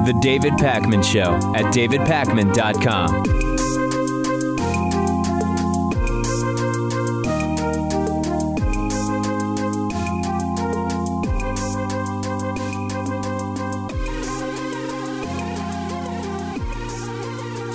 The David Pakman Show at davidpakman.com.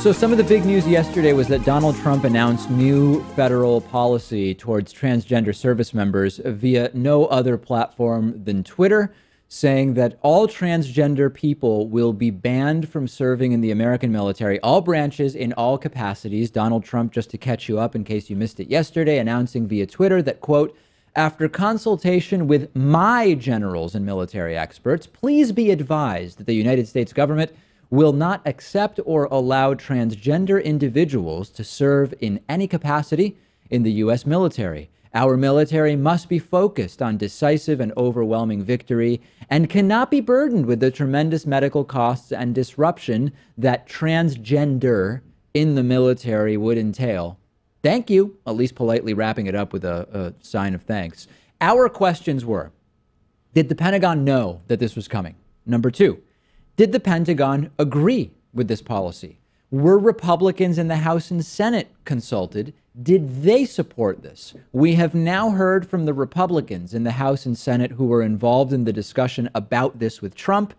So some of the big news yesterday was that Donald Trump announced new federal policy towards transgender service members via no other platform than Twitter, saying that all transgender people will be banned from serving in the American military, all branches in all capacities. Donald Trump, just to catch you up in case you missed it yesterday, announcing via Twitter that, quote, after consultation with my generals and military experts, please be advised that the United States government will not accept or allow transgender individuals to serve in any capacity in the U.S. military. Our military must be focused on decisive and overwhelming victory and cannot be burdened with the tremendous medical costs and disruption that transgender in the military would entail. Thank you, at least politely wrapping it up with a sign of thanks. Our questions were, did the Pentagon know that this was coming? Number two, did the Pentagon agree with this policy? Were Republicans in the House and Senate consulted? Did they support this? We have now heard from the Republicans in the House and Senate who were involved in the discussion about this with Trump.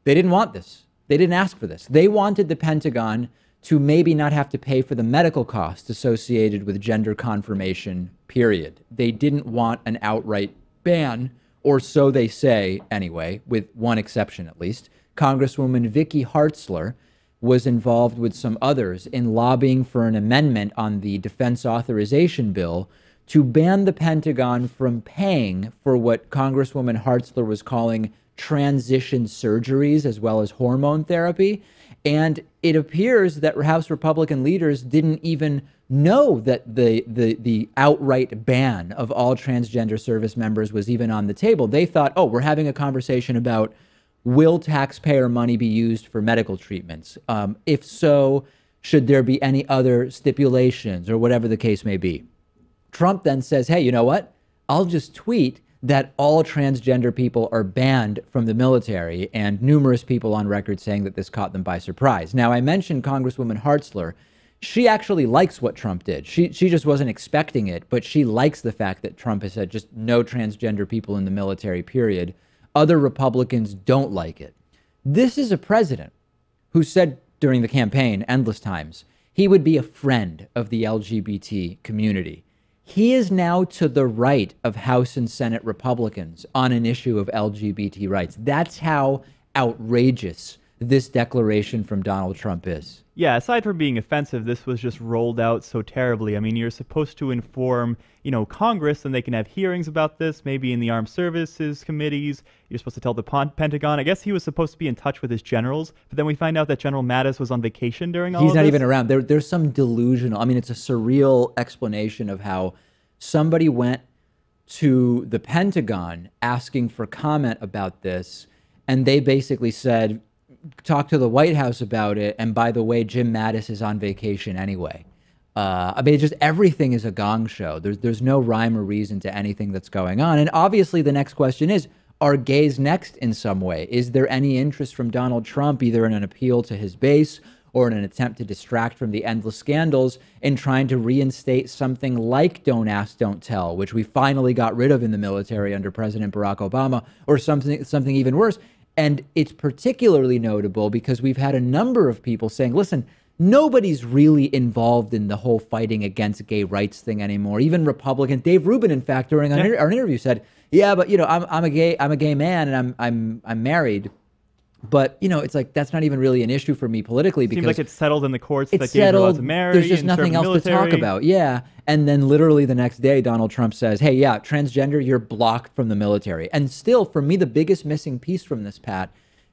They didn't want this. They didn't ask for this. They wanted the Pentagon to maybe not have to pay for the medical costs associated with gender confirmation, period. They didn't want an outright ban, or so they say anyway, with one exception at least. Congresswoman Vicky Hartzler was involved with some others in lobbying for an amendment on the defense authorization bill to ban the Pentagon from paying for what Congresswoman Hartzler was calling transition surgeries as well as hormone therapy. And it appears that House Republican leaders didn't even know that the outright ban of all transgender service members was even on the table. They thought, oh, we're having a conversation about will taxpayer money be used for medical treatments? If so, should there be any other stipulations or whatever the case may be? Trump then says, hey, you know what? I'll just tweet that all transgender people are banned from the military, and numerous people on record saying that this caught them by surprise. Now, I mentioned Congresswoman Hartzler. She actually likes what Trump did. She just wasn't expecting it, but she likes the fact that Trump has said just no transgender people in the military, period. Other Republicans don't like it. This is a president who said during the campaign endless times he would be a friend of the LGBT community. He is now to the right of House and Senate Republicans on an issue of LGBT rights. That's how outrageous this declaration from Donald Trump is. Yeah, aside from being offensive, this was just rolled out so terribly. I mean, you're supposed to inform, Congress, and they can have hearings about this, maybe in the Armed Services committees. You're supposed to tell the Pentagon. I guess he was supposed to be in touch with his generals, but then we find out that General Mattis was on vacation during all of this. He's not even around. There's some delusional, it's a surreal explanation of how somebody went to the Pentagon asking for comment about this, and they basically said, talk to the White House about it. And by the way, Jim Mattis is on vacation anyway. Just everything is a gong show. There's no rhyme or reason to anything that's going on. And obviously the next question is, are gays next in some way? Is there any interest from Donald Trump, either in an appeal to his base or in an attempt to distract from the endless scandals, in trying to reinstate something like Don't Ask, Don't Tell, which we finally got rid of in the military under President Barack Obama, or something even worse? And it's particularly notable because we've had a number of people saying, listen, nobody's really involved in the whole fighting against gay rights thing anymore. Even Republican Dave Rubin, in fact, during our interview said, yeah, but I'm a gay man and I'm married. But, it's like that's not even really an issue for me politically, because seems like it's settled in the courts that gays are allowed to marry. There's just nothing else to talk about. Yeah. And then literally the next day, Donald Trump says, hey, yeah, transgender, you're blocked from the military. And still, for me, the biggest missing piece from this, Pat,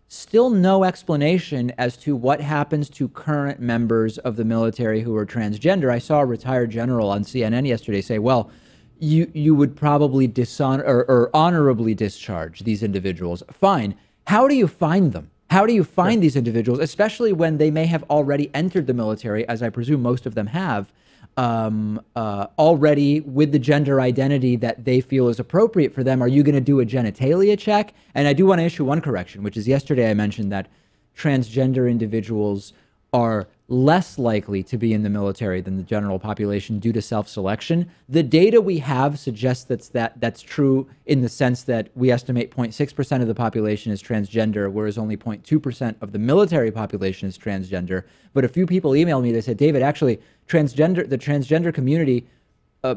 still no explanation as to what happens to current members of the military who are transgender. I saw a retired general on CNN yesterday say, well, you would probably dishonor or honorably discharge these individuals. Fine. How do you find them? How do you find these individuals, especially when they may have already entered the military, as I presume most of them have? already with the gender identity that they feel is appropriate for them, are you going to do a genitalia check? And I do want to issue one correction, which is yesterday I mentioned that transgender individuals are less likely to be in the military than the general population due to self-selection. The data we have suggests that's true in the sense that we estimate 0.6% of the population is transgender, whereas only 0.2% of the military population is transgender. But a few people emailed me, they said, David, actually, the transgender community,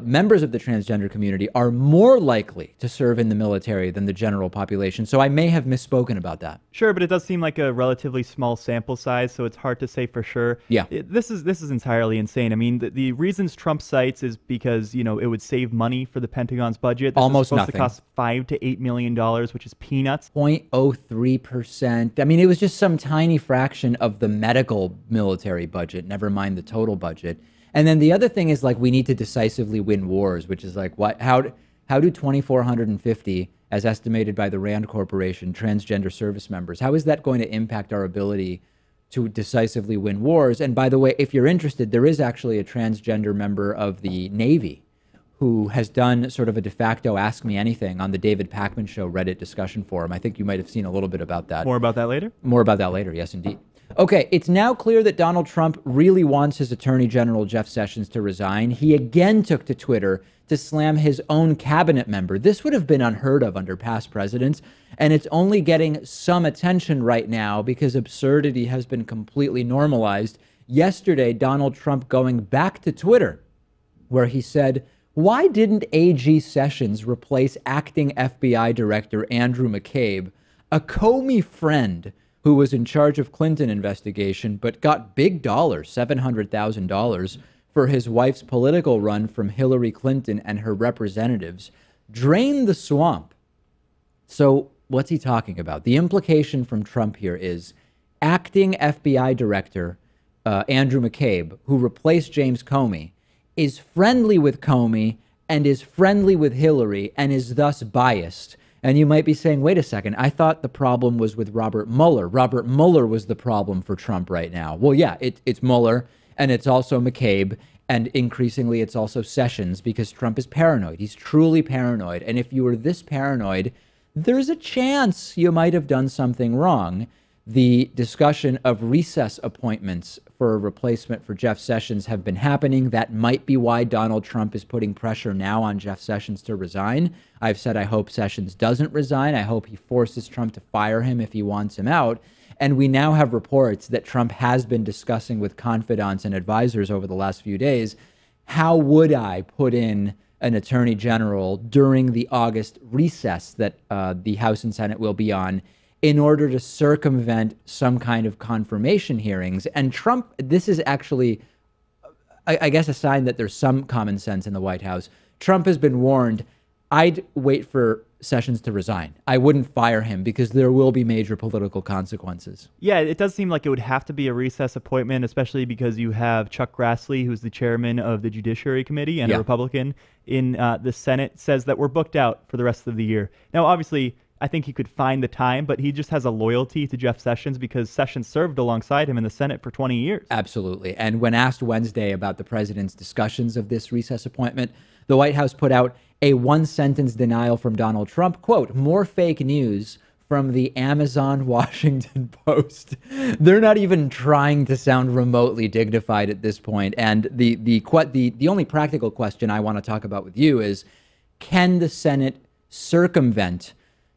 members of the transgender community are more likely to serve in the military than the general population. So I may have misspoken about that. Sure, but it does seem like a relatively small sample size, so it's hard to say for sure. Yeah. This is entirely insane. I mean, the reasons Trump cites is because, it would save money for the Pentagon's budget. This Almost is supposed nothing. to cost $5 to $8 million, which is peanuts. 0.03%. I mean, it was just some tiny fraction of the medical military budget, never mind the total budget. And then the other thing is, like, we need to decisively win wars, which is like, how do 2,450, as estimated by the Rand Corporation, transgender service members, how is that going to impact our ability to decisively win wars? And by the way, if you're interested, there is actually a transgender member of the Navy who has done sort of a de facto Ask Me Anything on the David Pakman Show Reddit discussion forum. I think you might have seen a little bit about that. More about that later? More about that later, yes, indeed. Okay, it's now clear that Donald Trump really wants his Attorney General Jeff Sessions to resign. He again took to Twitter to slam his own cabinet member. This would have been unheard of under past presidents, and it's only getting some attention right now because absurdity has been completely normalized. Yesterday, Donald Trump going back to Twitter, where he said, "Why didn't AG Sessions replace acting FBI Director Andrew McCabe, a Comey friend who was in charge of Clinton investigation, but got big dollars, $700,000, for his wife's political run from Hillary Clinton and her representatives? Drain the swamp." So what's he talking about? The implication from Trump here is acting FBI Director Andrew McCabe, who replaced James Comey, is friendly with Comey and is friendly with Hillary and is thus biased. And you might be saying, wait a second, I thought the problem was with Robert Mueller. Robert Mueller was the problem for Trump right now. Well, yeah, it's Mueller, and it's also McCabe, and increasingly it's also Sessions, because Trump is paranoid. He's truly paranoid. And if you were this paranoid, there's a chance you might have done something wrong. The discussion of recess appointments for a replacement for Jeff Sessions have been happening. That might be why Donald Trump is putting pressure now on Jeff Sessions to resign. I've said I hope Sessions doesn't resign. I hope he forces Trump to fire him if he wants him out. And we now have reports that Trump has been discussing with confidants and advisors over the last few days, how would I put in an attorney general during the August recess that the House and Senate will be on, in order to circumvent some kind of confirmation hearings. And Trump, this is actually, I guess, a sign that there's some common sense in the White House. Trump has been warned, I'd wait for Sessions to resign. I wouldn't fire him because there will be major political consequences. Yeah, it does seem like it would have to be a recess appointment, especially because you have Chuck Grassley, who's the chairman of the Judiciary Committee and a Republican in the Senate, says that we're booked out for the rest of the year. Now, obviously, I think he could find the time, but he just has a loyalty to Jeff Sessions because Sessions served alongside him in the Senate for 20 years. Absolutely. And when asked Wednesday about the president's discussions of this recess appointment, the White House put out a one-sentence denial from Donald Trump. Quote, "More fake news from the Amazon Washington Post." They're not even trying to sound remotely dignified at this point. And the only practical question I want to talk about with you is, can the Senate circumvent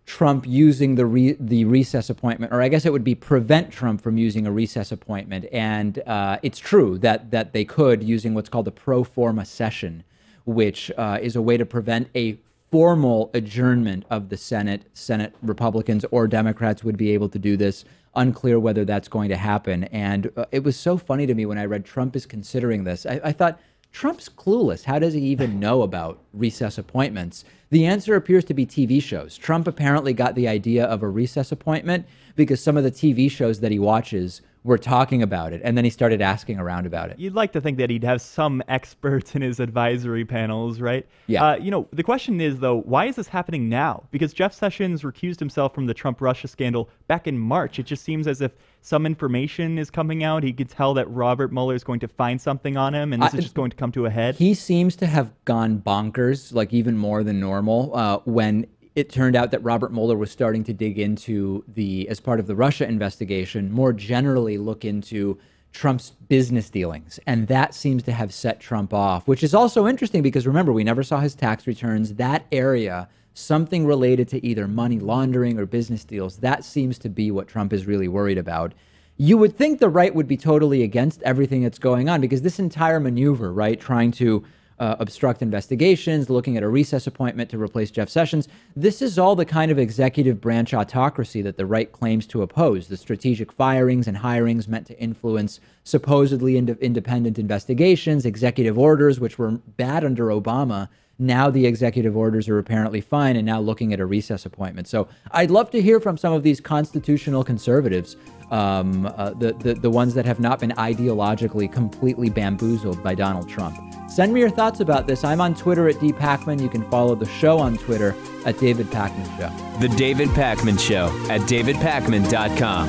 Trump using the recess appointment, or I guess it would be prevent Trump from using a recess appointment? And it's true that they could, using what's called a pro forma session, which is a way to prevent a formal adjournment of the Senate. Senate Republicans or Democrats would be able to do this. Unclear whether that's going to happen. And it was so funny to me when I read Trump is considering this. I thought, Trump's clueless. How does he even know about recess appointments? The answer appears to be TV shows. Trump apparently got the idea of a recess appointment because some of the TV shows that he watches were talking about it. And then he started asking around about it. You'd like to think that he'd have some experts in his advisory panels, right? Yeah. The question is, though, why is this happening now? Because Jeff Sessions recused himself from the Trump-Russia scandal back in March. It just seems as if some information is coming out. He could tell that Robert Mueller is going to find something on him, and this is just going to come to a head. He seems to have gone bonkers, like even more than normal, when it turned out that Robert Mueller was starting to dig into as part of the Russia investigation, more generally look into Trump's business dealings. And that seems to have set Trump off, which is also interesting because remember, we never saw his tax returns. That area, something related to either money laundering or business deals, that seems to be what Trump is really worried about. You would think the right would be totally against everything that's going on because this entire maneuver, right, trying to obstruct investigations, looking at a recess appointment to replace Jeff Sessions. This is all the kind of executive branch autocracy that the right claims to oppose. The strategic firings and hirings meant to influence supposedly independent investigations, executive orders, which were bad under Obama. Now the executive orders are apparently fine, and now looking at a recess appointment. So I'd love to hear from some of these constitutional conservatives, the ones that have not been ideologically completely bamboozled by Donald Trump. Send me your thoughts about this. I'm on Twitter at @DPakman. You can follow the show on Twitter at David Pakman Show. The David Pakman Show at davidpakman.com.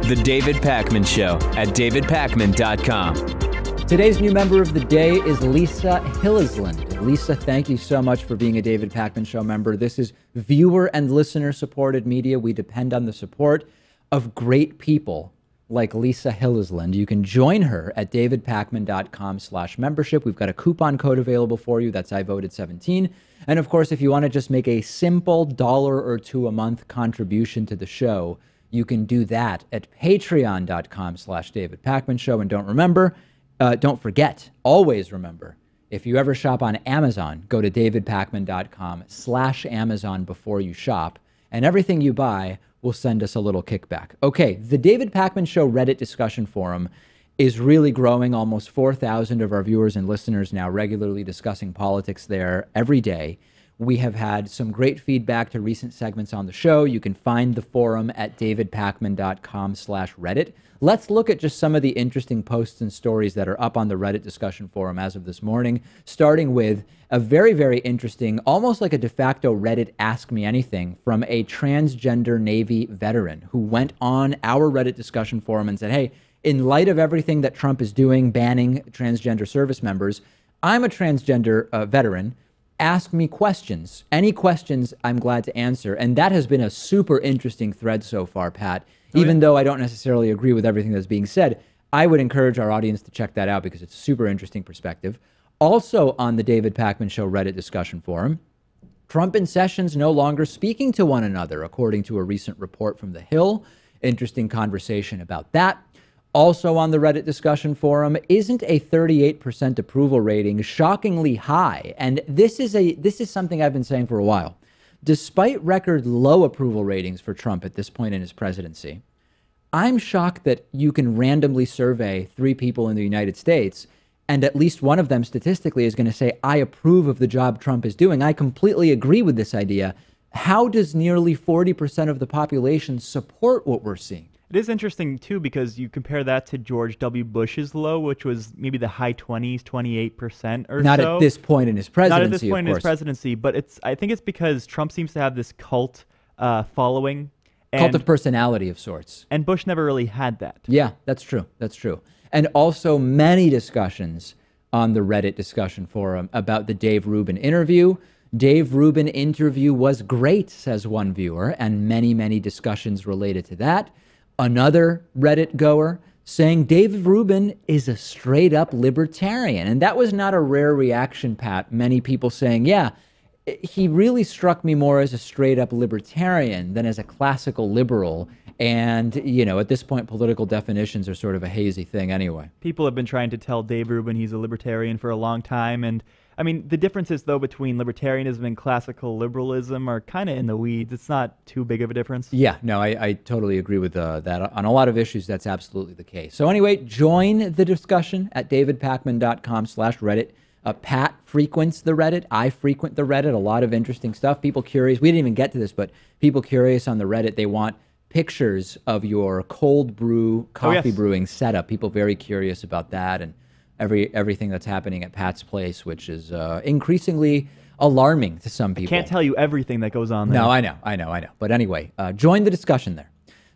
The David Pakman Show at davidpakman.com. Today's new member of the day is Lisa Hillisland. Lisa, thank you so much for being a David Pakman Show member. This is viewer and listener supported media. We depend on the support of great people like Lisa Hillisland. You can join her at davidpakman.com/membership. We've got a coupon code available for you. That's I voted 17. And of course, if you want to just make a simple $1 or $2 a month contribution to the show, you can do that at patreon.com/David Pakman Show. And don't forget, always remember, if you ever shop on Amazon, go to davidpakman.com/Amazon before you shop, and everything you buy will send us a little kickback. Okay, the David Pakman Show Reddit discussion forum is really growing. Almost 4,000 of our viewers and listeners now regularly discussing politics there every day. We have had some great feedback to recent segments on the show. You can find the forum at davidpakman.com/Reddit. Let's look at just some of the interesting posts and stories that are up on the Reddit discussion forum as of this morning, starting with a very, very interesting, almost like a de facto Reddit Ask Me Anything from a transgender Navy veteran who went on our Reddit discussion forum and said, hey, in light of everything that Trump is doing, banning transgender service members, I'm a transgender veteran. Ask me questions. Any questions, I'm glad to answer. And that has been a super interesting thread so far, Pat. Even though I don't necessarily agree with everything that's being said, I would encourage our audience to check that out because it's a super interesting perspective. Also on the David Pakman Show Reddit discussion forum, Trump and Sessions no longer speaking to one another, according to a recent report from The Hill. Interesting conversation about that. Also on the Reddit discussion forum, isn't a 38% approval rating shockingly high? And this is something I've been saying for a while. Despite record low approval ratings for Trump at this point in his presidency, I'm shocked that you can randomly survey 3 people in the United States and at least one of them statistically is going to say, I approve of the job Trump is doing. I completely agree with this idea. How does nearly 40% of the population support what we're seeing? It is interesting, too, because you compare that to George W. Bush's low, which was maybe the high 20s, 28% or Not so. at this point in his presidency, Not at this point in his presidency, but I think it's because Trump seems to have this cult following. Cult of personality of sorts. And Bush never really had that. Yeah, that's true. That's true. And also many discussions on the Reddit discussion forum about the Dave Rubin interview. Dave Rubin interview was great, says one viewer, and many, many discussions related to that. Another Reddit goer saying David Rubin is a straight up libertarian. And that was not a rare reaction, Pat. Many people saying, yeah, he really struck me more as a straight up libertarian than as a classical liberal. And, you know, at this point, political definitions are sort of a hazy thing anyway. People have been trying to tell Dave Rubin he's a libertarian for a long time. And I mean, the differences, though, between libertarianism and classical liberalism are kind of in the weeds. It's not too big of a difference. Yeah, no, I totally agree with that. On a lot of issues, that's absolutely the case. So anyway, join the discussion at davidpakman.com/Reddit. Pat frequents the Reddit. I frequent the Reddit. A lot of interesting stuff. People curious. We didn't even get to this, but people curious on the Reddit. They want pictures of your cold brew coffee brewing setup. People very curious about that and everything that's happening at Pat's place, which is increasingly alarming to some people. I can't tell you everything that goes on there. No, I know. But anyway, join the discussion there.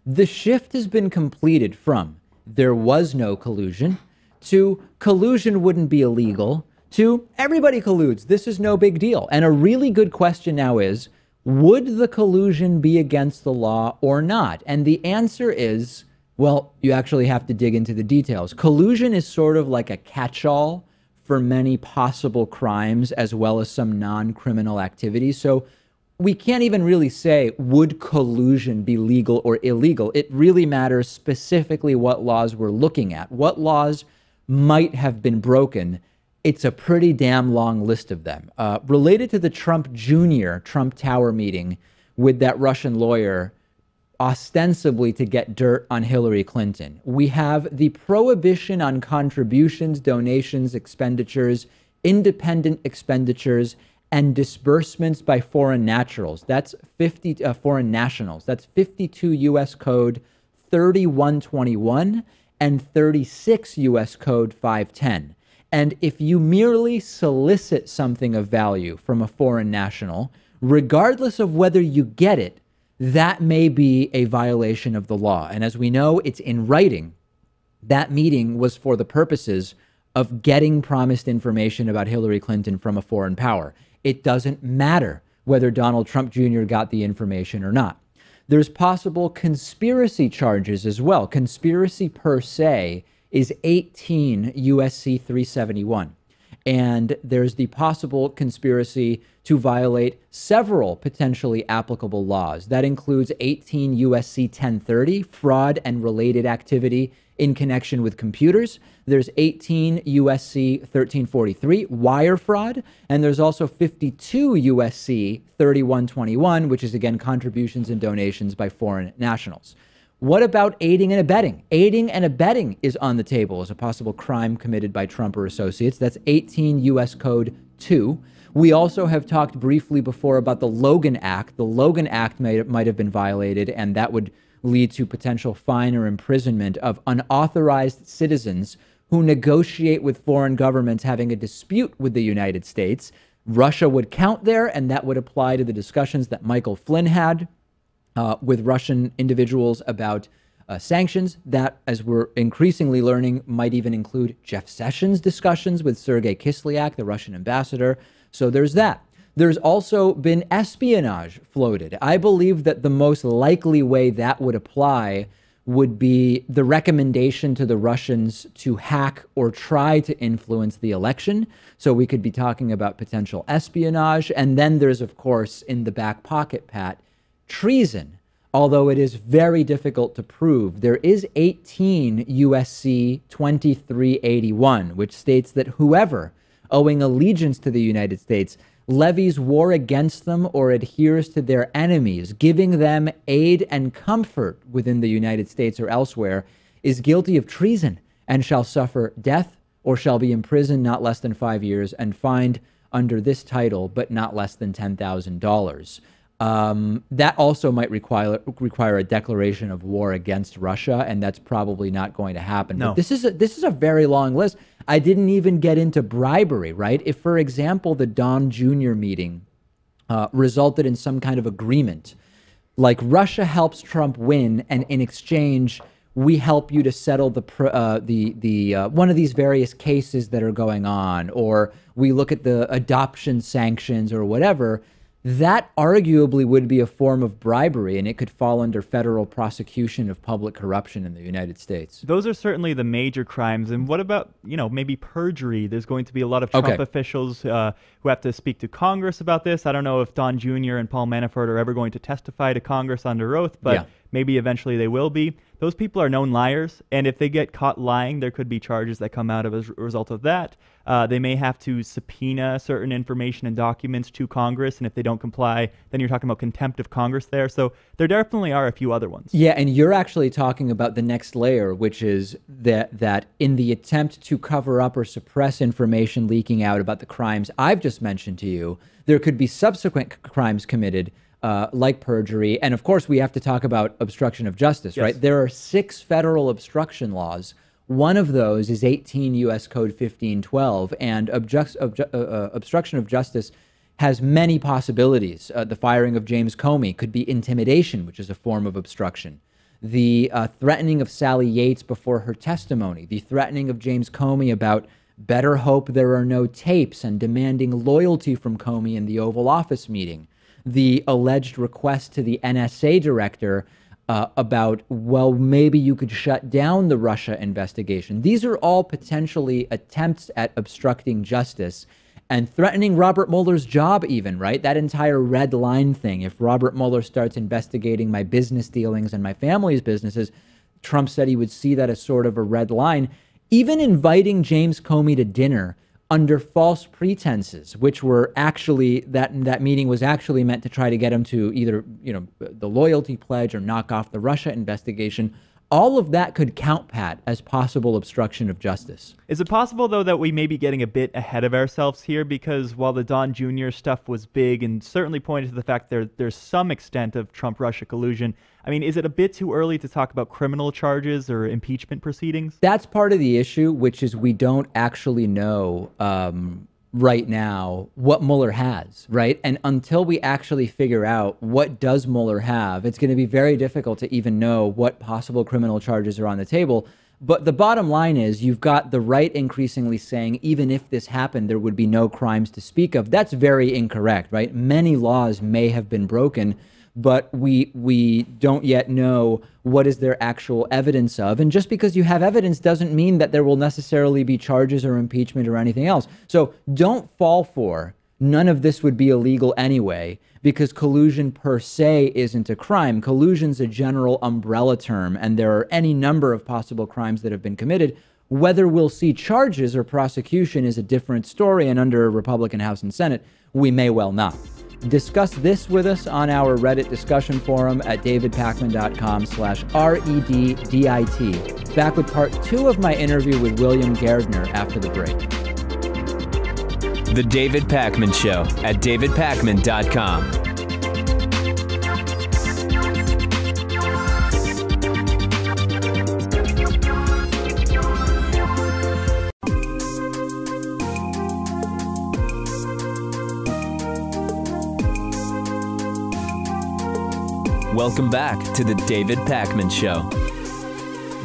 The shift has been completed from there was no collusion to collusion wouldn't be illegal to everybody colludes. This is no big deal. And a really good question now is, would the collusion be against the law or not? And the answer is, well, you actually have to dig into the details. Collusion is sort of like a catch-all for many possible crimes as well as some non-criminal activities. So we can't even really say, would collusion be legal or illegal? It really matters specifically what laws we're looking at, what laws might have been broken. It's a pretty damn long list of them. Related to the Trump Tower meeting with that Russian lawyer, ostensibly to get dirt on Hillary Clinton, we have the prohibition on contributions, donations, expenditures, independent expenditures, and disbursements by foreign nationals. That's foreign nationals. That's 52 U.S. Code 3121 and 36 U.S. Code 510. And if you merely solicit something of value from a foreign national, regardless of whether you get it, that may be a violation of the law. And as we know, it's in writing. That meeting was for the purposes of getting promised information about Hillary Clinton from a foreign power. It doesn't matter whether Donald Trump Jr. got the information or not. There's possible conspiracy charges as well. Conspiracy per se is 18 USC 371. And there's the possible conspiracy to violate several potentially applicable laws. That includes 18 USC 1030, fraud and related activity in connection with computers. There's 18 USC 1343, wire fraud. And there's also 52 USC 3121, which is, again, contributions and donations by foreign nationals. What about aiding and abetting? Aiding and abetting is on the table as a possible crime committed by Trump or associates. That's 18 U.S. Code 2. We also have talked briefly before about the Logan Act. The Logan Act might have been violated, and that would lead to potential fine or imprisonment of unauthorized citizens who negotiate with foreign governments having a dispute with the United States. Russia would count there, and that would apply to the discussions that Michael Flynn had with Russian individuals about sanctions. That, as we're increasingly learning, might even include Jeff Sessions' discussions with Sergei Kislyak, the Russian ambassador. So there's that. There's also been espionage floated. I believe that the most likely way that would apply would be the recommendation to the Russians to hack or try to influence the election. So we could be talking about potential espionage. And then there's, of course, in the back pocket, Pat, treason. Although it is very difficult to prove, there is 18 USC 2381, which states that whoever owing allegiance to the United States levies war against them or adheres to their enemies, giving them aid and comfort within the United States or elsewhere, is guilty of treason and shall suffer death or shall be imprisoned not less than 5 years and fined under this title, but not less than $10,000. That also might require a declaration of war against Russia, and that's probably not going to happen. No. But this is a very long list. I didn't even get into bribery, right? If, for example, the Don Jr. meeting resulted in some kind of agreement, like Russia helps Trump win, and in exchange, we help you to settle the one of these various cases that are going on, or we look at the adoption sanctions or whatever, that arguably would be a form of bribery, and it could fall under federal prosecution of public corruption in the United States. Those are certainly the major crimes. And what about, maybe perjury? There's going to be a lot of Trump officials who have to speak to Congress about this. I don't know if Don Jr. and Paul Manafort are ever going to testify to Congress under oath, but maybe eventually they will be. those people are known liars. And if they get caught lying, there could be charges that come out of as a result of that. They may have to subpoena certain information and documents to Congress. And if they don't comply, then you're talking about contempt of Congress there. So there definitely are a few other ones. Yeah, and you're actually talking about the next layer, which is that in the attempt to cover up or suppress information leaking out about the crimes I've just mentioned to you, there could be subsequent crimes committed, like perjury. And of course, we have to talk about obstruction of justice, right? There are 6 federal obstruction laws. One of those is 18 U.S. Code 1512, and obstruction of justice has many possibilities. The firing of James Comey could be intimidation, which is a form of obstruction. The threatening of Sally Yates before her testimony, the threatening of James Comey about better hope there are no tapes and demanding loyalty from Comey in the Oval Office meeting, the alleged request to the NSA director about, well, maybe you could shut down the Russia investigation. These are all potentially attempts at obstructing justice and threatening Robert Mueller's job even, right? That entire red line thing. If Robert Mueller starts investigating my business dealings and my family's businesses, Trump said he would see that as sort of a red line. Even inviting James Comey to dinner under false pretenses, which were actually, that meeting was actually meant to try to get him to either, the loyalty pledge or knock off the Russia investigation. All of that could count, Pat, as possible obstruction of justice. Is it possible, though, that we may be getting a bit ahead of ourselves here? Because while the Don Jr. stuff was big and certainly pointed to the fact there's some extent of Trump-Russia collusion, I mean, is it a bit too early to talk about criminal charges or impeachment proceedings? That's part of the issue, which is we don't actually know right now what Mueller has, right? And until we actually figure out what does Mueller have, it's going to be very difficult to even know what possible criminal charges are on the table. But the bottom line is you've got the right increasingly saying, even if this happened, there would be no crimes to speak of. That's very incorrect, right? Many laws may have been broken, but we don't yet know what is there actual evidence of. And just because you have evidence doesn't mean that there will necessarily be charges or impeachment or anything else. So don't fall for none of this would be illegal anyway, because collusion per se isn't a crime. Collusion's a general umbrella term, and there are any number of possible crimes that have been committed. Whether we'll see charges or prosecution is a different story, and under a Republican House and Senate, we may well not. Discuss this with us on our Reddit discussion forum at davidpakman.com/REDDIT. Back with part 2 of my interview with William Gairdner after the break. The David Pakman Show at davidpakman.com. Welcome back to the David Pakman Show.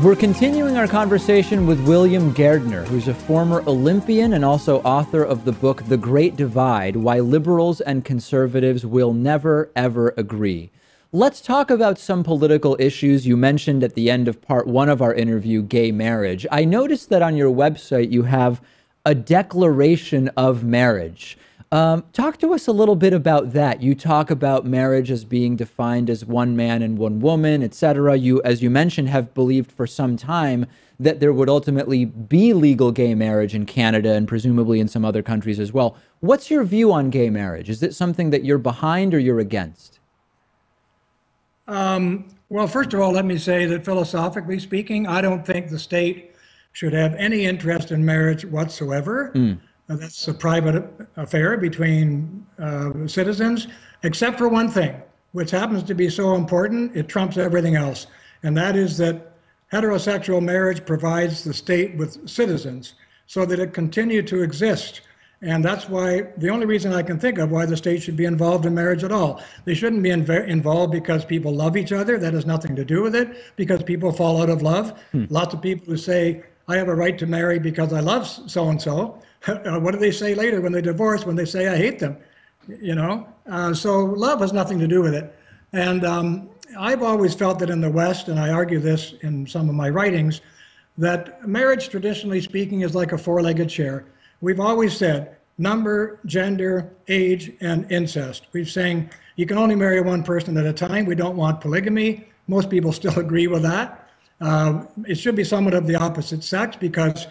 We're continuing our conversation with William Gairdner, who's a former Olympian and also author of the book The Great Divide: Why Liberals and Conservatives Will Never, Ever Agree. Let's talk about some political issues. You mentioned at the end of part 1 of our interview, gay marriage. I noticed that on your website you have a declaration of marriage. Talk to us a little bit about that. You talk about marriage as being defined as one man and one woman, etc. You, as you mentioned, have believed for some time that there would ultimately be legal gay marriage in Canada and presumably in some other countries as well. What's your view on gay marriage? Is it something that you're behind or you're against? Well, first of all, let me say that philosophically speaking, I don't think the state should have any interest in marriage whatsoever. That's a private affair between citizens, except for one thing, which happens to be so important, it trumps everything else. And that is that heterosexual marriage provides the state with citizens so that it continue to exist. And that's why, the only reason I can think of why the state should be involved in marriage at all. They shouldn't be involved because people love each other. That has nothing to do with it, because people fall out of love. Lots of people who say, I have a right to marry because I love so-and-so. What do they say later when they divorce, when they say, I hate them? So love has nothing to do with it. And I've always felt that in the West, and I argue this in some of my writings, that marriage, traditionally speaking, is like a four-legged chair. We've always said number, gender, age, and incest. We're saying you can only marry one person at a time. We don't want polygamy. Most people still agree with that. It should be someone of the opposite sex because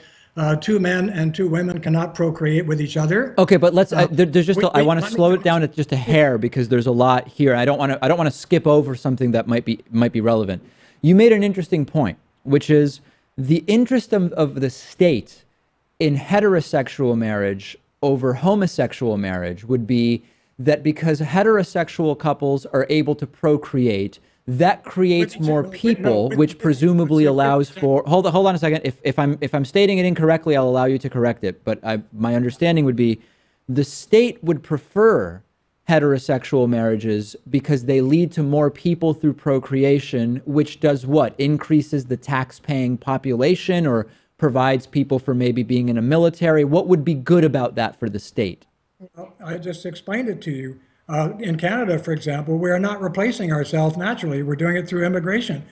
two men and two women cannot procreate with each other. Okay, but let's. There's just. I want to slow it down at just a hair because there's a lot here. I don't want to skip over something that might be relevant. You made an interesting point, which is the interest of the state in heterosexual marriage over homosexual marriage would be that because heterosexual couples are able to procreate, that creates more people, which presumably allows for. Hold on a second. If I'm stating it incorrectly, I'll allow you to correct it. But my understanding would be the state would prefer heterosexual marriages because they lead to more people through procreation, which does what? Increases the tax-paying population or provides people for maybe being in a military. What would be good about that for the state? Well, I just explained it to you. In Canada, for example, we are not replacing ourselves naturally. We're doing it through immigration.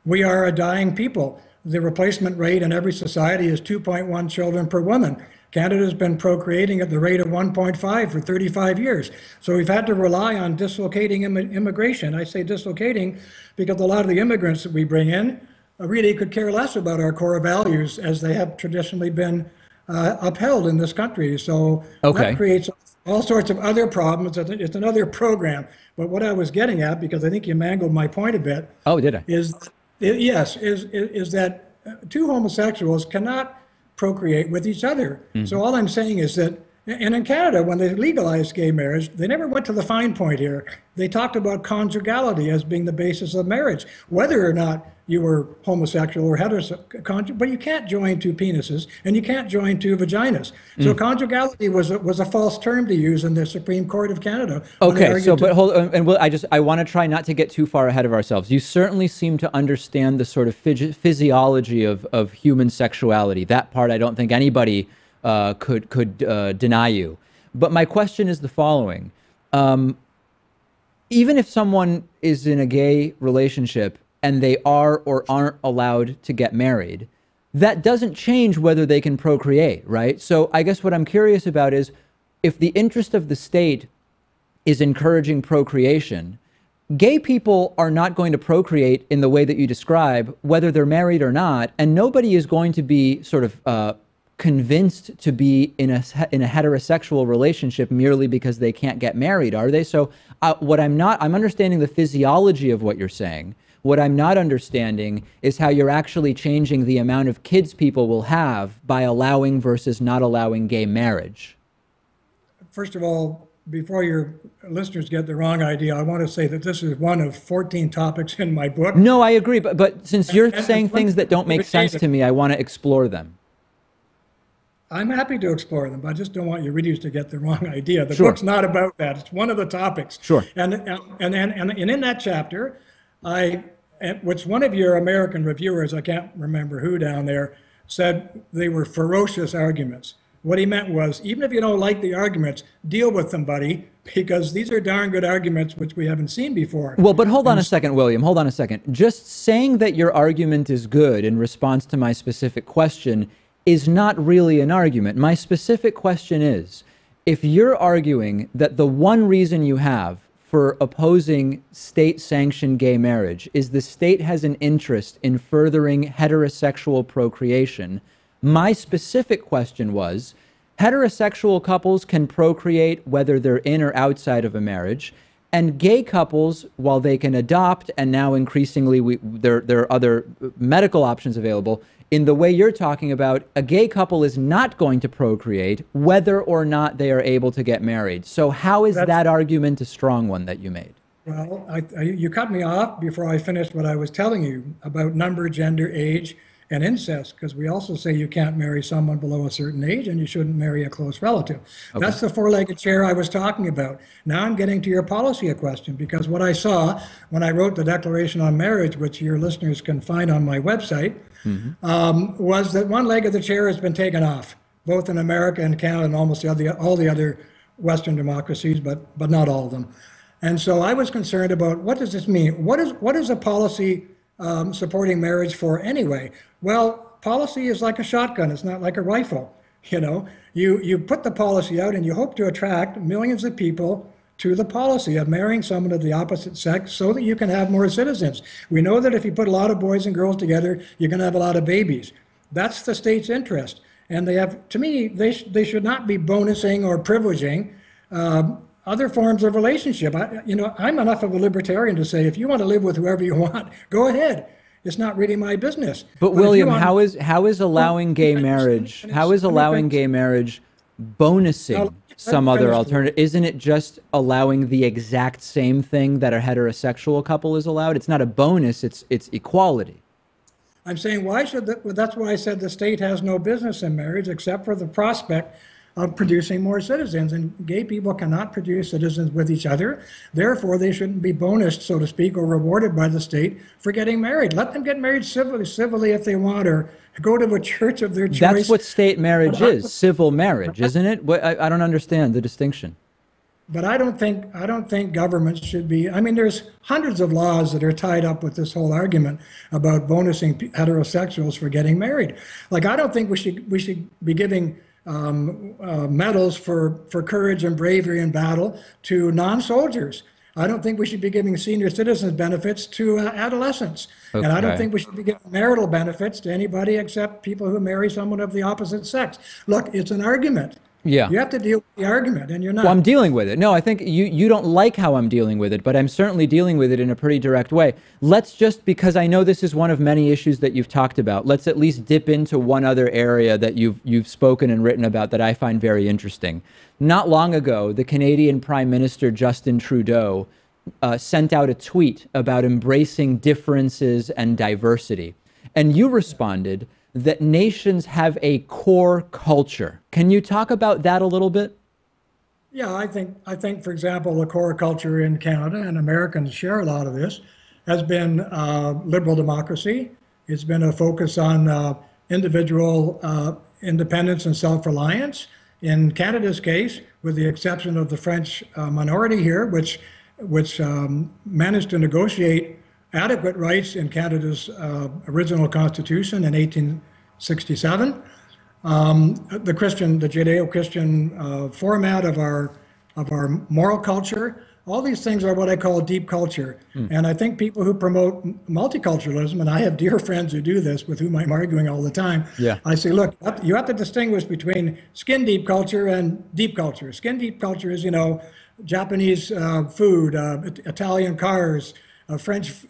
We are a dying people. The replacement rate in every society is 2.1 children per woman. Canada's been procreating at the rate of 1.5 for 35 years. So we've had to rely on dislocating immigration. I say dislocating because a lot of the immigrants that we bring in really could care less about our core values as they have traditionally been upheld in this country. So that creates all sorts of other problems. It's another program. But what I was getting at, because I think you mangled my point a bit. Oh, did I? Is that two homosexuals cannot procreate with each other. So all I'm saying is that, and in Canada, when they legalized gay marriage, they never went to the fine point here. They talked about conjugality as being the basis of marriage, whether or not you were homosexual or heterosexual, but you can't join two penises and you can't join two vaginas. So conjugality was a false term to use in the Supreme Court of Canada. Okay, so but hold on, and I want to try not to get too far ahead of ourselves. You certainly seem to understand the sort of physiology of human sexuality. That part I don't think anybody could deny you. But my question is the following. Even if someone is in a gay relationship and they are or aren't allowed to get married, that doesn't change whether they can procreate, right? So I guess what I'm curious about is if the interest of the state is encouraging procreation, gay people are not going to procreate in the way that you describe, whether they're married or not, and nobody is going to be sort of convinced to be in a heterosexual relationship merely because they can't get married, are they? So I'm understanding the physiology of what you're saying. What I'm not understanding is how you're actually changing the amount of kids people will have by allowing versus not allowing gay marriage. First of all, before your listeners get the wrong idea, I want to say that this is one of 14 topics in my book. No, I agree. But since you're saying things that don't make sense to me, I want to explore them. I'm happy to explore them, but I just don't want your readers to get the wrong idea. The book's not about that. It's one of the topics. Sure. And in that chapter, which one of your American reviewers, I can't remember who down there, said they were ferocious arguments. What he meant was, even if you don't like the arguments, deal with them, buddy, because these are darn good arguments which we haven't seen before. Well, but hold on a second, William. Hold on a second. Just saying that your argument is good in response to my specific question is not really an argument. My specific question is, if you're arguing that the one reason you have for opposing state-sanctioned gay marriage is the state has an interest in furthering heterosexual procreation, my specific question was, heterosexual couples can procreate whether they're in or outside of a marriage, and gay couples, while they can adopt, and now increasingly there are other medical options available, in the way you're talking about, a gay couple is not going to procreate whether or not they are able to get married. So how is that argument a strong one that you made? Well, you cut me off before I finished what I was telling you about number, gender, age, and incest, because we also say you can't marry someone below a certain age and you shouldn't marry a close relative. Okay. That's the four-legged chair I was talking about. Now I'm getting to your policy question, because what I saw when I wrote the Declaration on Marriage, which your listeners can find on my website, was that one leg of the chair has been taken off, both in America and Canada and almost all the other Western democracies, but not all of them. And so I was concerned about, what does this mean? What is a policy supporting marriage for anyway? Well, policy is like a shotgun. It's not like a rifle. You know, you put the policy out and you hope to attract millions of people to the policy of marrying someone of the opposite sex so that you can have more citizens. We know that if you put a lot of boys and girls together, you're going to have a lot of babies. That's the state's interest. And they have, to me, they should not be bonusing or privileging other forms of relationship. I'm enough of a libertarian to say, if you want to live with whoever you want, go ahead. It's not really my business. But William, how is allowing gay marriage, bonusing some other alternative? Isn't it just allowing the exact same thing that a heterosexual couple is allowed? It's not a bonus, it's equality. I'm saying, that's why I said the state has no business in marriage except for the prospect of producing more citizens, and gay people cannot produce citizens with each other. Therefore, they shouldn't be bonused, so to speak, or rewarded by the state for getting married. Let them get married civilly if they want, or go to a church of their choice. That's what state marriage is, civil marriage, isn't it? I don't understand the distinction. But I don't think governments should be. I mean, there's hundreds of laws that are tied up with this whole argument about bonusing heterosexuals for getting married. Like, I don't think we should be giving medals for courage and bravery in battle to non-soldiers. I don't think we should be giving senior citizens benefits to adolescents. Okay. And I don't think we should be giving marital benefits to anybody except people who marry someone of the opposite sex. Look, it's an argument. Yeah. You have to deal with the argument, and you're not. Well, I'm dealing with it. No, I think you don't like how I'm dealing with it, but I'm certainly dealing with it in a pretty direct way. Let's just, because I know this is one of many issues that you've talked about, let's at least dip into one other area that you've spoken and written about that I find very interesting. Not long ago, the Canadian Prime Minister Justin Trudeau sent out a tweet about embracing differences and diversity. And you responded that nations have a core culture. Can you talk about that a little bit? Yeah, I think, for example, the core culture in Canada, and Americans share a lot of this, has been liberal democracy. It's been a focus on individual independence and self-reliance. In Canada's case, with the exception of the French minority here, which managed to negotiate adequate rights in Canada's original constitution in 1867. The Judeo-Christian format of our moral culture, all these things are what I call deep culture. And I think people who promote multiculturalism, and I have dear friends who do this with whom I'm arguing all the time, I say, look, you have to distinguish between skin deep culture and deep culture. Skin deep culture is, Japanese food, Italian cars, French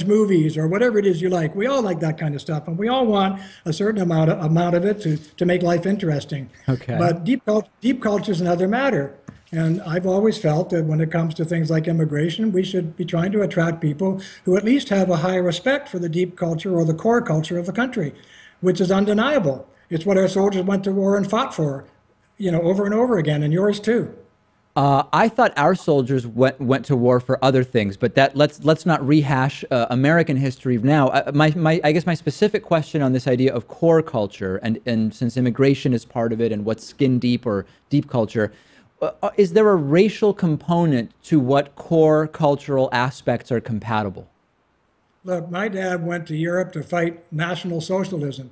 movies, or whatever it is you like. We all like that kind of stuff, and we all want a certain amount of it to make life interesting. Okay. But deep culture is another matter. And I've always felt that when it comes to things like immigration, we should be trying to attract people who at least have a high respect for the deep culture or the core culture of the country, which is undeniable. It's what our soldiers went to war and fought for, over and over again, and yours too. I thought our soldiers went to war for other things, but let's not rehash American history now. I guess my specific question on this idea of core culture, and since immigration is part of it, and what's skin deep or deep culture, is there a racial component to what core cultural aspects are compatible? Look, my dad went to Europe to fight National Socialism,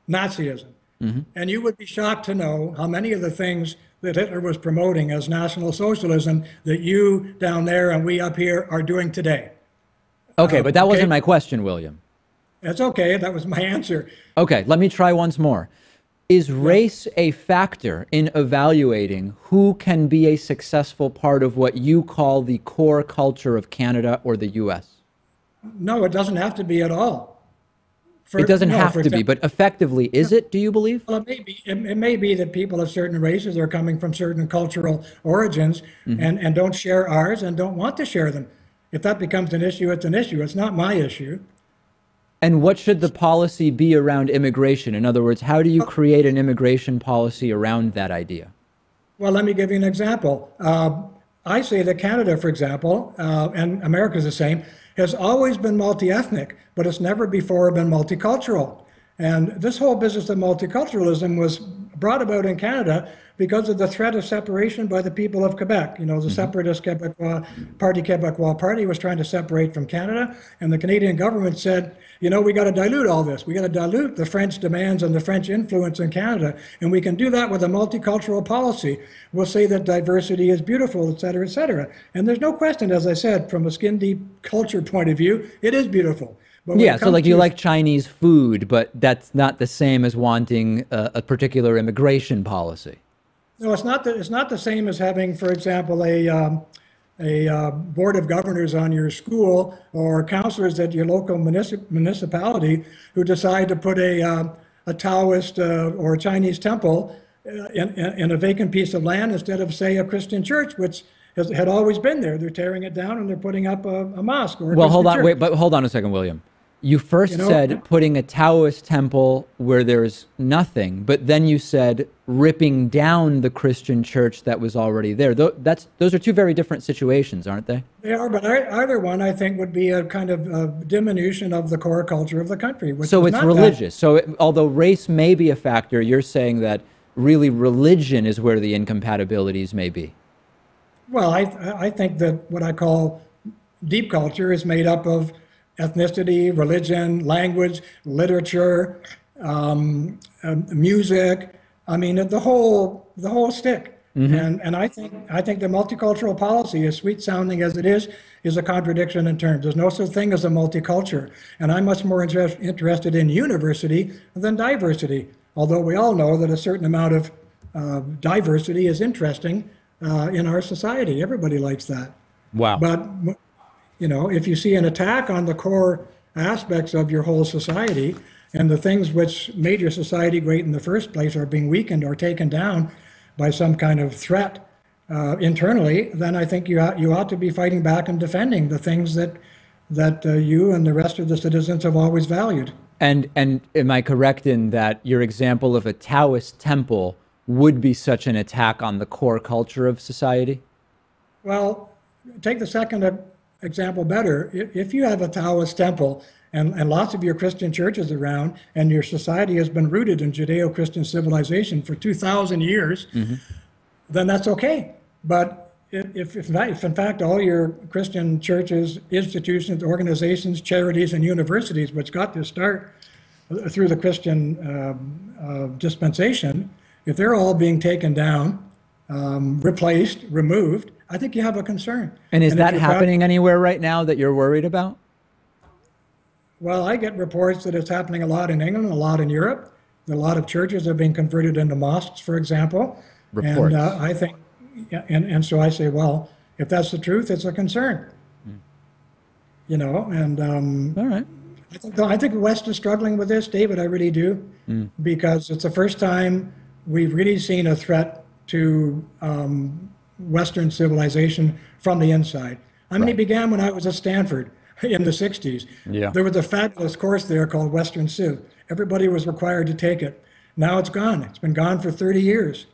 Nazism, and you would be shocked to know how many of the things that Hitler was promoting as National Socialism that you down there and we up here are doing today. Okay, but that wasn't my question, William. That's okay. That was my answer. Okay, let me try once more. Is race a factor in evaluating who can be a successful part of what you call the core culture of Canada or the U.S.? No, it doesn't have to be at all. It doesn't have to be, but effectively, is it, do you believe? Well, it may be that people of certain races are coming from certain cultural origins and don't share ours and don't want to share them. If that becomes an issue, it's an issue. It's not my issue. And what should the policy be around immigration? In other words, how do you create an immigration policy around that idea? Well, let me give you an example. I say that Canada, for example, and America is the same, has always been multi-ethnic, but it's never before been multicultural. And this whole business of multiculturalism was brought about in Canada because of the threat of separation by the people of Quebec. The separatist Québécois Party was trying to separate from Canada, and the Canadian government said, you know, we got to dilute all this. We got to dilute the French demands and the French influence in Canada. And we can do that with a multicultural policy. We'll say that diversity is beautiful, et cetera, et cetera. And there's no question, as I said, from a skin deep culture point of view, it is beautiful. But yeah, so like you like Chinese food, but that's not the same as wanting a particular immigration policy. No, it's not the same as having, for example, a board of governors on your school or counselors at your local municipality who decide to put a Taoist or a Chinese temple in a vacant piece of land instead of, say, a Christian church, which had always been there. They're tearing it down and they're putting up a mosque or a well, Christian hold on, church. wait, but hold on a second, William. You first said putting a Taoist temple where there's nothing, but then you said ripping down the Christian church that was already there. Those are two very different situations, aren't they? They are, but either one, I think, would be a kind of a diminution of the core culture of the country. So it's religious. So although race may be a factor, you're saying that really religion is where the incompatibilities may be. Well, I think that what I call deep culture is made up of ethnicity, religion, language, literature, music. I mean, the whole stick. Mm-hmm. And I think the multicultural policy, as sweet sounding as it is a contradiction in terms. There's no such thing as a multiculture. And I'm much more interested in university than diversity. Although we all know that a certain amount of diversity is interesting in our society. Everybody likes that. Wow. But you know, if you see an attack on the core aspects of your whole society and the things which made your society great in the first place are being weakened or taken down by some kind of threat internally, then I think you ought to be fighting back and defending the things that you and the rest of the citizens have always valued. And am I correct in that your example of a Taoist temple would be such an attack on the core culture of society? Well, take the second example better. If you have a Taoist temple and lots of your Christian churches around and your society has been rooted in Judeo-Christian civilization for 2,000 years, mm-hmm. then that's okay. But if in fact all your Christian churches, institutions, organizations, charities, and universities, which got their start through the Christian dispensation, if they're all being taken down, replaced, removed, I think you have a concern. And is that happening anywhere right now that you're worried about? Well, I get reports that it's happening a lot in England, a lot in Europe. A lot of churches are being converted into mosques, for example. Reports. And I think, and so I say, well, if that's the truth, it's a concern. You know, and all right. I think the West is struggling with this, David. I really do, because it's the first time we've really seen a threat to Western civilization from the inside. I mean, It began when I was at Stanford in the 60s. Yeah. There was a fabulous course there called Western Civ. Everybody was required to take it. Now it's gone. It's been gone for 30 years.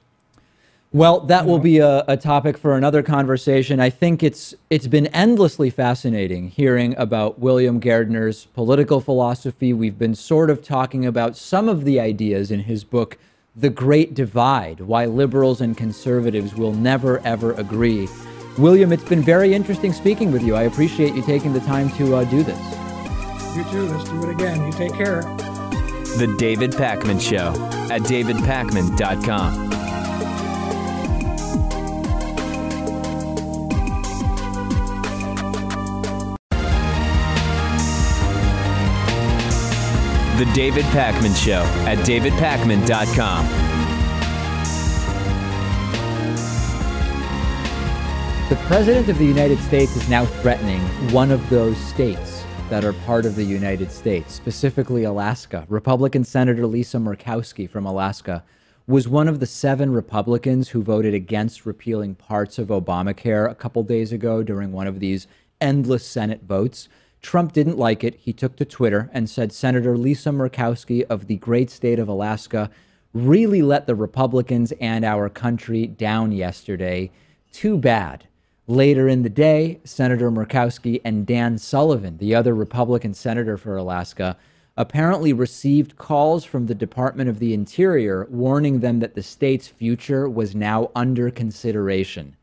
Well, that will be a topic for another conversation. I think it's been endlessly fascinating hearing about William Gairdner's political philosophy. We've been sort of talking about some of the ideas in his book, The Great Divide, Why Liberals and Conservatives Will Never, Ever Agree. William, it's been very interesting speaking with you. I appreciate you taking the time to do this. You too. Let's do it again. You take care. The David Pakman Show at davidpakman.com. The David Pakman Show at davidpakman.com. The President of the United States is now threatening one of those states that are part of the United States, specifically Alaska. Republican Senator Lisa Murkowski from Alaska was one of the 7 Republicans who voted against repealing parts of Obamacare a couple days ago during one of these endless Senate votes. Trump didn't like it. He took to Twitter and said Senator Lisa Murkowski of the great state of Alaska really let the Republicans and our country down yesterday. Too bad. Later in the day, Senator Murkowski and Dan Sullivan, the other Republican senator for Alaska, apparently received calls from the Department of the Interior warning them that the state's future was now under consideration.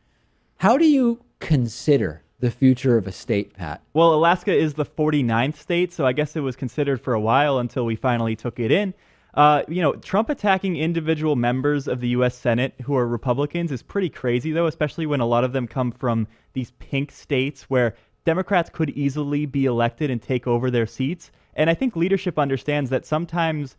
How do you consider the future of a state, Pat? Well, Alaska is the 49th state, so I guess it was considered for a while until we finally took it in. Trump attacking individual members of the U.S. Senate who are Republicans is pretty crazy, though, especially when a lot of them come from these pink states where Democrats could easily be elected and take over their seats. And I think leadership understands that sometimes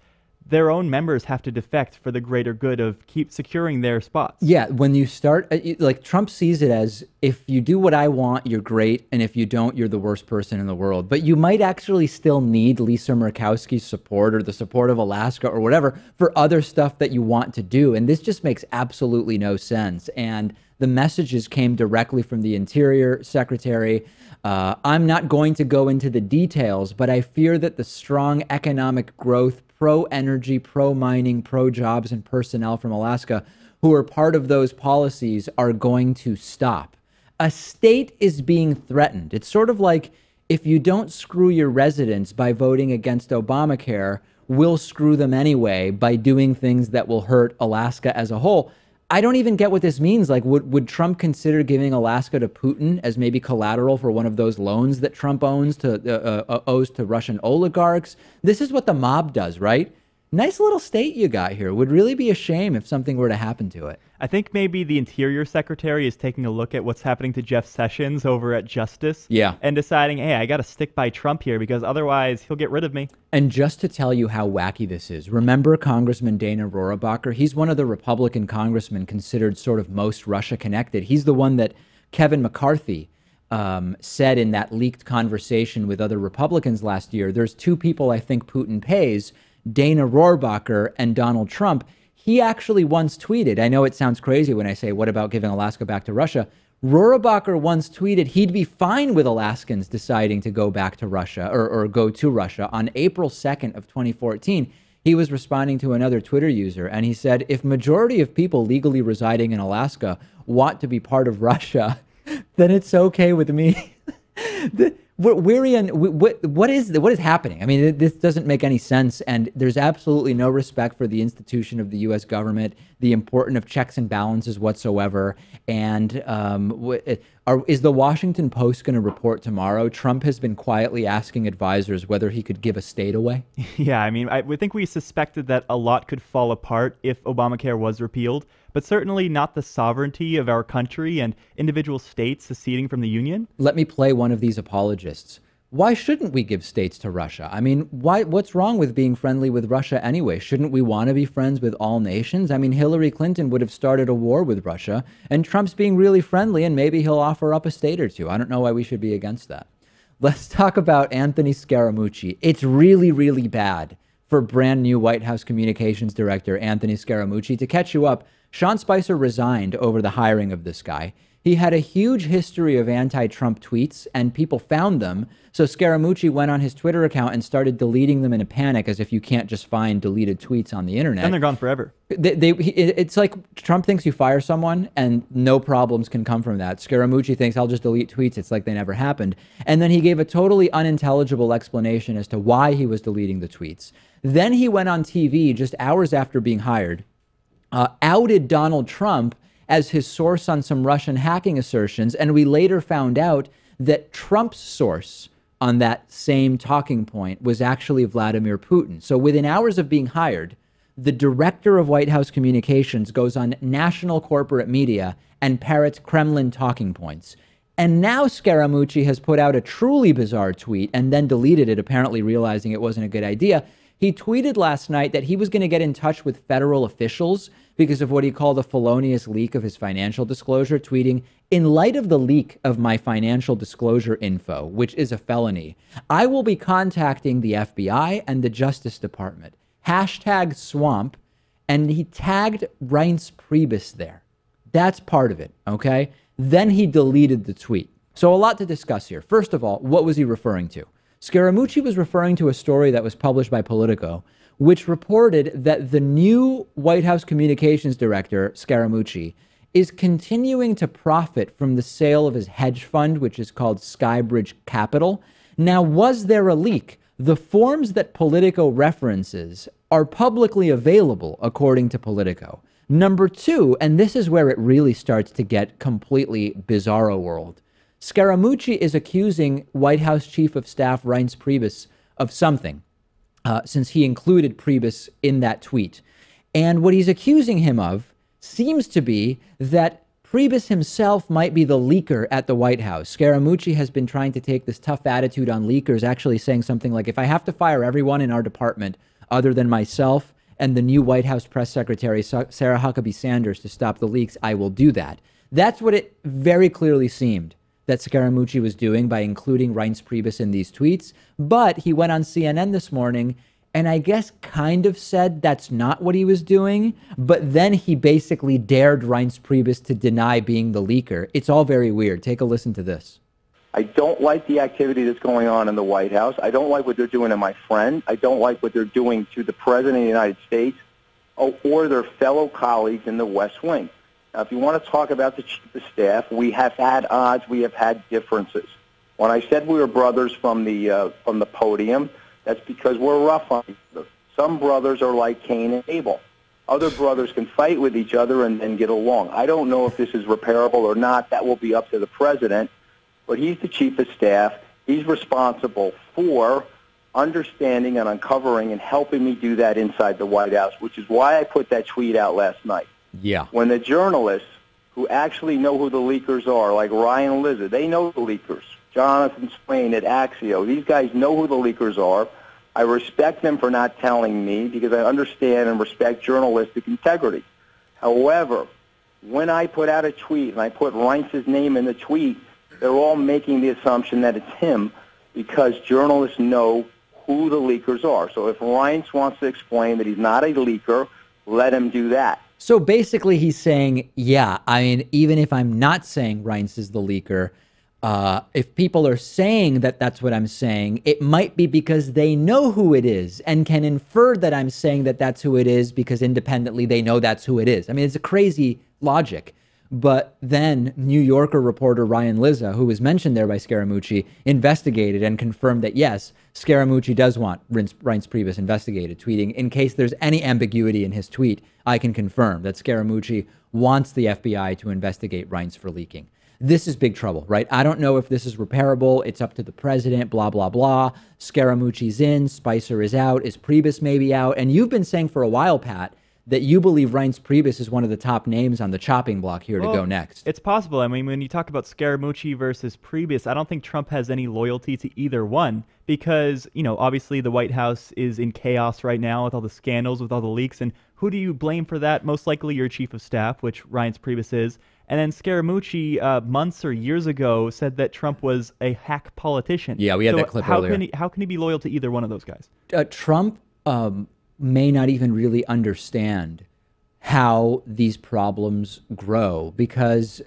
their own members have to defect for the greater good of keep securing their spots. Yeah, when you start, like Trump sees it as, if you do what I want, you're great, and if you don't, you're the worst person in the world. But you might actually still need Lisa Murkowski's support or the support of Alaska or whatever for other stuff that you want to do. And this just makes absolutely no sense. And the messages came directly from the Interior Secretary. I'm not going to go into the details, but I fear that the strong economic growth, pro-energy, pro-mining, pro-jobs, and personnel from Alaska who are part of those policies are going to stop. A state is being threatened. It's sort of like, if you don't screw your residents by voting against Obamacare, we'll screw them anyway by doing things that will hurt Alaska as a whole. I don't even get what this means. Like, would Trump consider giving Alaska to Putin as maybe collateral for one of those loans that Trump owes to Russian oligarchs? This is what the mob does, right? Nice little state you got here. Would really be a shame if something were to happen to it. I think maybe the Interior Secretary is taking a look at what's happening to Jeff Sessions over at Justice. Yeah. And deciding, hey, I got to stick by Trump here because otherwise he'll get rid of me. And just to tell you how wacky this is, remember Congressman Dana Rohrabacher? He's one of the Republican congressmen considered sort of most Russia connected. He's the one that Kevin McCarthy said in that leaked conversation with other Republicans last year. There's two people I think Putin pays, Dana Rohrabacher and Donald Trump. He actually once tweeted, I know it sounds crazy when I say, what about giving Alaska back to Russia? Rohrabacher once tweeted he'd be fine with Alaskans deciding to go back to Russia or go to Russia. On April 2nd of 2014, he was responding to another Twitter user, and he said, if majority of people legally residing in Alaska want to be part of Russia, then it's okay with me. What is happening? I mean, this doesn't make any sense, and there's absolutely no respect for the institution of the U.S. government, the importance of checks and balances whatsoever. And is the Washington Post going to report tomorrow? Trump has been quietly asking advisors whether he could give a state away. Yeah, I mean, I think we suspected that a lot could fall apart if Obamacare was repealed, but certainly not the sovereignty of our country and individual states seceding from the Union. Let me play one of these apologists. Why shouldn't we give states to Russia? I mean, what's wrong with being friendly with Russia anyway? Shouldn't we want to be friends with all nations? I mean, Hillary Clinton would have started a war with Russia, and Trump's being really friendly, and maybe he'll offer up a state or two. I don't know why we should be against that. Let's talk about Anthony Scaramucci. It's really, really bad for brand new White House Communications Director Anthony Scaramucci. To catch you up, Sean Spicer resigned over the hiring of this guy. He had a huge history of anti-Trump tweets, and people found them. So Scaramucci went on his Twitter account and started deleting them in a panic, as if you can't just find deleted tweets on the internet. And they're gone forever. It's like Trump thinks you fire someone and no problems can come from that. Scaramucci thinks I'll just delete tweets. It's like they never happened. And then he gave a totally unintelligible explanation as to why he was deleting the tweets. Then he went on TV just hours after being hired, outed Donald Trump as his source on some Russian hacking assertions. And we later found out that Trump's source on that same talking point was actually Vladimir Putin. So within hours of being hired, the director of White House communications goes on national corporate media and parrots Kremlin talking points. And now Scaramucci has put out a truly bizarre tweet and then deleted it, apparently realizing it wasn't a good idea. He tweeted last night that he was going to get in touch with federal officials because of what he called a felonious leak of his financial disclosure, tweeting, in light of the leak of my financial disclosure info, which is a felony, I will be contacting the FBI and the Justice Department. #swamp. And he tagged Reince Priebus there. That's part of it, okay? Then he deleted the tweet. So a lot to discuss here. First of all, what was he referring to? Scaramucci was referring to a story that was published by Politico, which reported that the new White House communications director, Scaramucci, is continuing to profit from the sale of his hedge fund, which is called Skybridge Capital. Now, was there a leak? The forms that Politico references are publicly available, according to Politico. Number two, and this is where it really starts to get completely bizarro world, Scaramucci is accusing White House Chief of Staff Reince Priebus of something, since he included Priebus in that tweet. And what he's accusing him of seems to be that Priebus himself might be the leaker at the White House. Scaramucci has been trying to take this tough attitude on leakers, actually saying something like, if I have to fire everyone in our department other than myself and the new White House press secretary, Sarah Huckabee Sanders, to stop the leaks, I will do that. That's what it very clearly seemed that Scaramucci was doing by including Reince Priebus in these tweets. But he went on CNN this morning and I guess kind of said that's not what he was doing. But then he basically dared Reince Priebus to deny being the leaker. It's all very weird. Take a listen to this. I don't like the activity that's going on in the White House. I don't like what they're doing to my friend. I don't like what they're doing to the President of the United States or their fellow colleagues in the West Wing. Now, if you want to talk about the Chief of Staff, we have had odds. We have had differences. When I said we were brothers from the podium, that's because we're rough on each other. Some brothers are like Cain and Abel. Other brothers can fight with each other and get along. I don't know if this is repairable or not. That will be up to the President. But he's the Chief of Staff. He's responsible for understanding and uncovering and helping me do that inside the White House, which is why I put that tweet out last night. Yeah. When the journalists who actually know who the leakers are, like Ryan Lizard, they know the leakers. Jonathan Swain at Axio, these guys know who the leakers are. I respect them for not telling me because I understand and respect journalistic integrity. However, when I put out a tweet and I put Reince's name in the tweet, they're all making the assumption that it's him because journalists know who the leakers are. So if Reince wants to explain that he's not a leaker, let him do that. So basically he's saying, yeah, I mean, even if I'm not saying Reince is the leaker, if people are saying that that's what I'm saying, it might be because they know who it is and can infer that I'm saying that that's who it is because independently they know that's who it is. I mean, it's a crazy logic. But then New Yorker reporter Ryan Lizza, who was mentioned there by Scaramucci, investigated and confirmed that, yes, Scaramucci does want Reince Priebus investigated, tweeting, in case there's any ambiguity in his tweet, I can confirm that Scaramucci wants the FBI to investigate Reince for leaking. This is big trouble, right? I don't know if this is repairable. It's up to the president, blah, blah, blah. Scaramucci's in, Spicer is out, is Priebus maybe out? And you've been saying for a while, Pat, that you believe Reince Priebus is one of the top names on the chopping block here to go next. It's possible. I mean, when you talk about Scaramucci versus Priebus, I don't think Trump has any loyalty to either one because, you know, obviously the White House is in chaos right now with all the scandals, with all the leaks. And who do you blame for that? Most likely your Chief of Staff, which Reince Priebus is. And then Scaramucci, months or years ago, said that Trump was a hack politician. Yeah, we had that clip earlier. How can he be loyal to either one of those guys? Trump may not even really understand how these problems grow because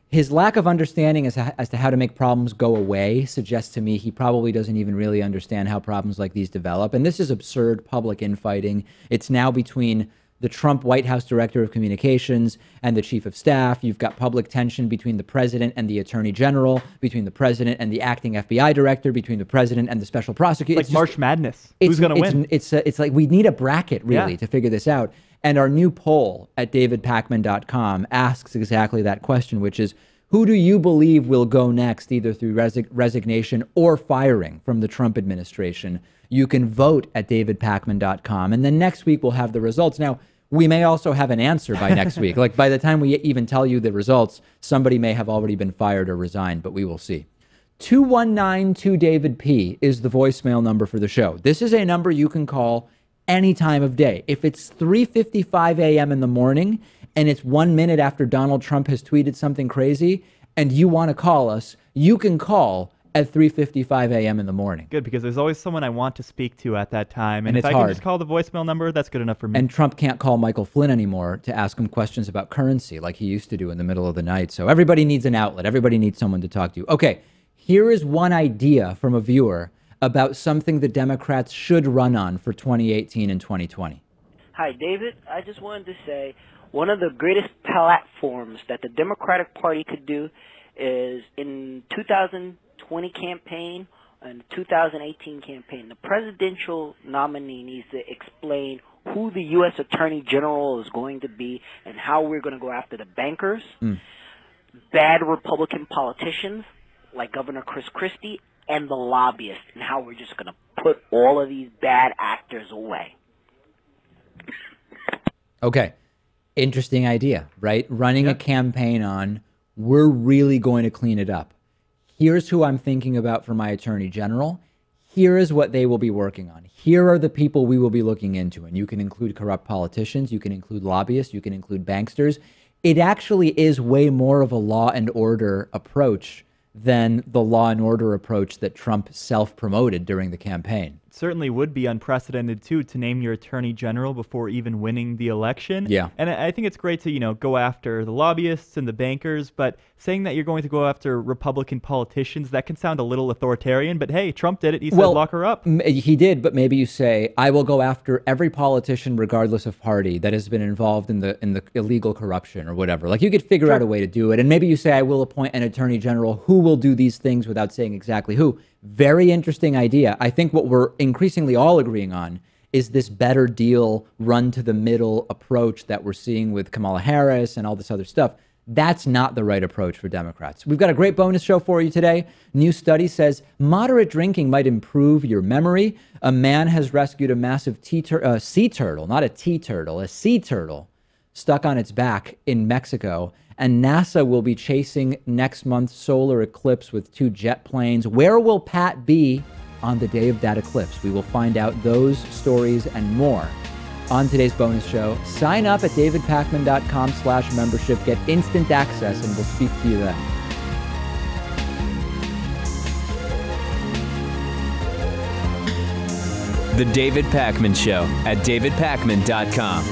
his lack of understanding as to how to make problems go away suggests to me he probably doesn't even really understand how problems like these develop. And this is absurd public infighting. It's now between the Trump White House Director of Communications and the Chief of Staff. You've got public tension between the president and the Attorney General, between the president and the acting FBI director, between the president and the special prosecutor. Like March Madness. Who's going to win? It's like we need a bracket, really, to figure this out. And our new poll at davidpakman.com asks exactly that question, which is, who do you believe will go next, either through resignation or firing from the Trump administration? You can vote at davidpakman.com. And then next week, we'll have the results. Now, we may also have an answer by next week. Like by the time we even tell you the results, somebody may have already been fired or resigned, but we will see. 219-2-DAVID-P is the voicemail number for the show. This is a number you can call any time of day. If it's 3:55 a.m. in the morning and it's 1 minute after Donald Trump has tweeted something crazy and you want to call us, you can call at 3:55 a.m. in the morning. Good, because there's always someone I want to speak to at that time. And if it's I hard. can just call the voicemail number, that's good enough for me. And Trump can't call Michael Flynn anymore to ask him questions about currency like he used to do in the middle of the night. So everybody needs an outlet. Everybody needs someone to talk to. Okay, here is one idea from a viewer about something the Democrats should run on for 2018 and 2020. Hi, David. I just wanted to say one of the greatest platforms that the Democratic Party could do is in 2020 campaign and 2018 campaign, the presidential nominee needs to explain who the U.S. Attorney General is going to be and how we're going to go after the bankers. bad Republican politicians like Governor Chris Christie and the lobbyists, and how we're just going to put all of these bad actors away. Okay. Interesting idea, right? Running a campaign on, we're really going to clean it up. Here's who I'm thinking about for my attorney general. Here is what they will be working on. Here are the people we will be looking into. And you can include corrupt politicians. You can include lobbyists. You can include banksters. It actually is way more of a law and order approach than the law and order approach that Trump self-promoted during the campaign. It certainly would be unprecedented, too, to name your attorney general before even winning the election. Yeah. And I think it's great to, go after the lobbyists and the bankers, but saying that you're going to go after Republican politicians, that can sound a little authoritarian, but hey, Trump did it. He said lock her up. He did, but maybe you say, I will go after every politician, regardless of party, that has been involved in the illegal corruption or whatever. Like, you could figure out a way to do it. And maybe you say, I will appoint an attorney general who will do these things without saying exactly who. Very interesting idea. I think what we're increasingly all agreeing on is this better deal, run to the middle approach that we're seeing with Kamala Harris and all this other stuff. That's not the right approach for Democrats. We've got a great bonus show for you today. New study says moderate drinking might improve your memory. A man has rescued a massive sea turtle, not a tea turtle, a sea turtle stuck on its back in Mexico. And NASA will be chasing next month's solar eclipse with 2 jet planes. Where will Pat be on the day of that eclipse? We will find out those stories and more on today's bonus show. Sign up at davidpakman.com/membership. Get instant access, and we'll speak to you then. The David Pakman Show at davidpakman.com.